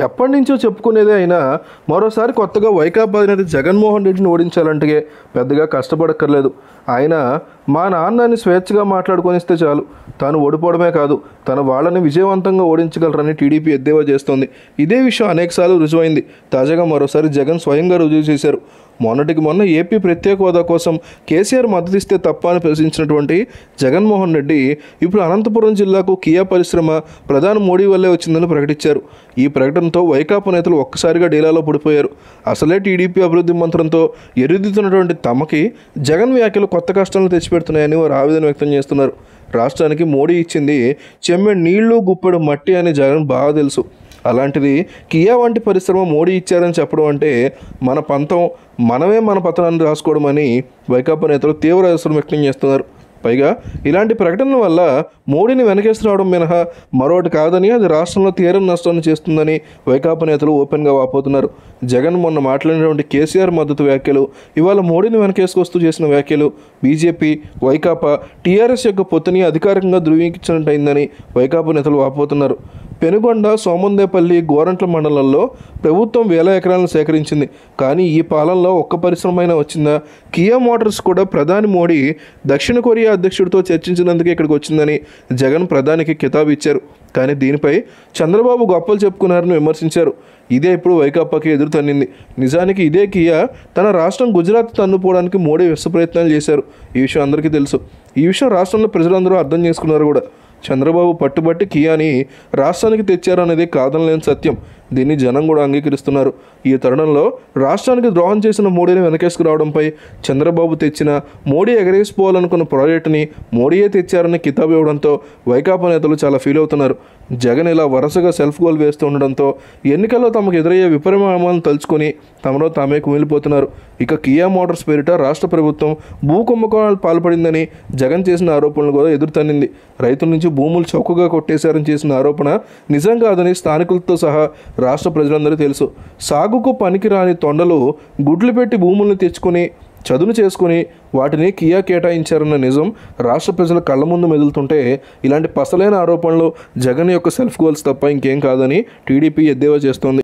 ఎప్పటి నుంచో చెప్పుకునేదే అయినా మరోసారి కొత్తగా వైకాపా అధినేత జగన్మోహన్ రెడ్డిని ఓడించాలంటే పెద్దగా కష్టపడక్కర్లేదు. ఆయన మా నాన్నని స్వేచ్ఛగా మాట్లాడుకొనిస్తే చాలు, తాను ఓడిపోవడమే కాదు తన వాళ్ళని విజయవంతంగా ఓడించగలరని టీడీపీ ఎద్దేవా చేస్తోంది. ఇదే విషయం అనేకసార్లు రుజువైంది. తాజాగా మరోసారి జగన్ స్వయంగా రుజువు చేశారు. మొన్నటికి మొన్న ఏపీ ప్రత్యేక హోదా కోసం కేసీఆర్ మద్దతు ఇస్తే తప్ప అని ప్రశ్నించినటువంటి జగన్మోహన్ రెడ్డి ఇప్పుడు అనంతపురం జిల్లాకు కియా పరిశ్రమ ప్రధాని మోడీ వల్లే వచ్చిందని ప్రకటించారు. ఈ ప్రకటనతో వైకాపా నేతలు ఒక్కసారిగా డీలాలో పడిపోయారు. అసలే టీడీపీ అభివృద్ధి మంత్రంతో ఎరుదితున్నటువంటి తమకి జగన్ వ్యాఖ్యలు కొత్త కష్టాలను తెచ్చిపెడుతున్నాయని వారు ఆవేదన వ్యక్తం చేస్తున్నారు. రాష్ట్రానికి మోడీ ఇచ్చింది చెమ్మె నీళ్లు గుప్పెడు మట్టి అని జగన్ బాగా తెలుసు. అలాంటిది కియా వంటి పరిశ్రమ మోడీ ఇచ్చారని చెప్పడం అంటే మన పంతం మనమే మన పతనాన్ని రాసుకోవడం అని వైకాపా నేతలు తీవ్ర అవసరం వ్యక్తం చేస్తున్నారు. పైగా ఇలాంటి ప్రకటనల వల్ల మోడీని వెనకేసి రావడం మినహా మరొకటి కాదని, అది రాష్ట్రంలో తీవ్ర నష్టాన్ని చేస్తుందని వైకాపా నేతలు ఓపెన్గా వాపోతున్నారు. జగన్ మొన్న మాట్లాడినటువంటి కేసీఆర్ మద్దతు వ్యాఖ్యలు, ఇవాళ మోడీని వెనకేసుకొస్తూ చేసిన వ్యాఖ్యలు బీజేపీ, వైకాపా, టీఆర్ఎస్ యొక్క పొత్తుని అధికారికంగా ధృవీకరించినట్టయిందని వైకాపా నేతలు వాపోతున్నారు. పెనుగొండ, సోమందేపల్లి, గోరంట్ల మండలంలో ప్రభుత్వం వేల ఎకరాలను సేకరించింది. కానీ ఈ పాలనలో ఒక్క పరిశ్రమ అయినా వచ్చిందా? కియా మోటార్స్ కూడా ప్రధాని మోడీ దక్షిణ కొరియా అధ్యక్షుడితో చర్చించినందుకే ఇక్కడికి వచ్చిందని జగన్ ప్రధానికి కితాబు ఇచ్చారు. కానీ దీనిపై చంద్రబాబు గొప్పలు చెప్పుకున్నారని విమర్శించారు. ఇదే ఇప్పుడు వైకాపాకి ఎదురు తన్నింది. నిజానికి ఇదే కియా తన రాష్ట్రం గుజరాత్ తన్నుపోవడానికి మోడీ విశ్వ ప్రయత్నాలు చేశారు. ఈ విషయం అందరికీ తెలుసు. ఈ విషయం రాష్ట్రంలో ప్రజలందరూ అర్థం చేసుకున్నారు కూడా. చంద్రబాబు పట్టుబట్టి కియాని రాష్ట్రానికి తెచ్చారనేది కాదనలేని సత్యం. దీన్ని జనం కూడా అంగీకరిస్తున్నారు. ఈ తరుణంలో రాష్ట్రానికి ద్రోహం చేసిన మోడీని వెనకేసుకు రావడంపై చంద్రబాబు తెచ్చిన మోడీ ఎగరేసిపోవాలనుకున్న ప్రాజెక్టుని మోడీయే తెచ్చారని కితాబు ఇవ్వడంతో వైకాపా నేతలు చాలా ఫీల్ అవుతున్నారు. జగన్ ఇలా వరుసగా సెల్ఫ్ గోల్ వేస్తూ ఉండడంతో ఎన్నికల్లో తమకు ఎదురయ్యే విపరిణామాలను తలుచుకొని తమలో తామే కుమిలిపోతున్నారు. ఇక కియా మోటార్స్ పేరిట రాష్ట్ర ప్రభుత్వం భూ కుంభకోణాలు పాల్పడిందని జగన్ చేసిన ఆరోపణలు కూడా ఎదురుతన్నింది. రైతుల నుంచి భూములు చౌకగా కొట్టేశారని చేసిన ఆరోపణ నిజం కాదని స్థానికులతో సహా రాష్ట్ర ప్రజలందరూ తెలుసు. సాగుకు పనికిరాని తొండలు గుడ్లు పెట్టి భూముల్ని తెచ్చుకొని చదును చేసుకుని వాటిని కియా కేటాయించారన్న నిజం రాష్ట్ర ప్రజల కళ్ళ ముందు మెదులుతుంటే ఇలాంటి పసలైన ఆరోపణలు జగన్ యొక్క సెల్ఫ్ గోల్స్ తప్ప ఇంకేం కాదని టీడీపీ ఎద్దేవా చేస్తోంది.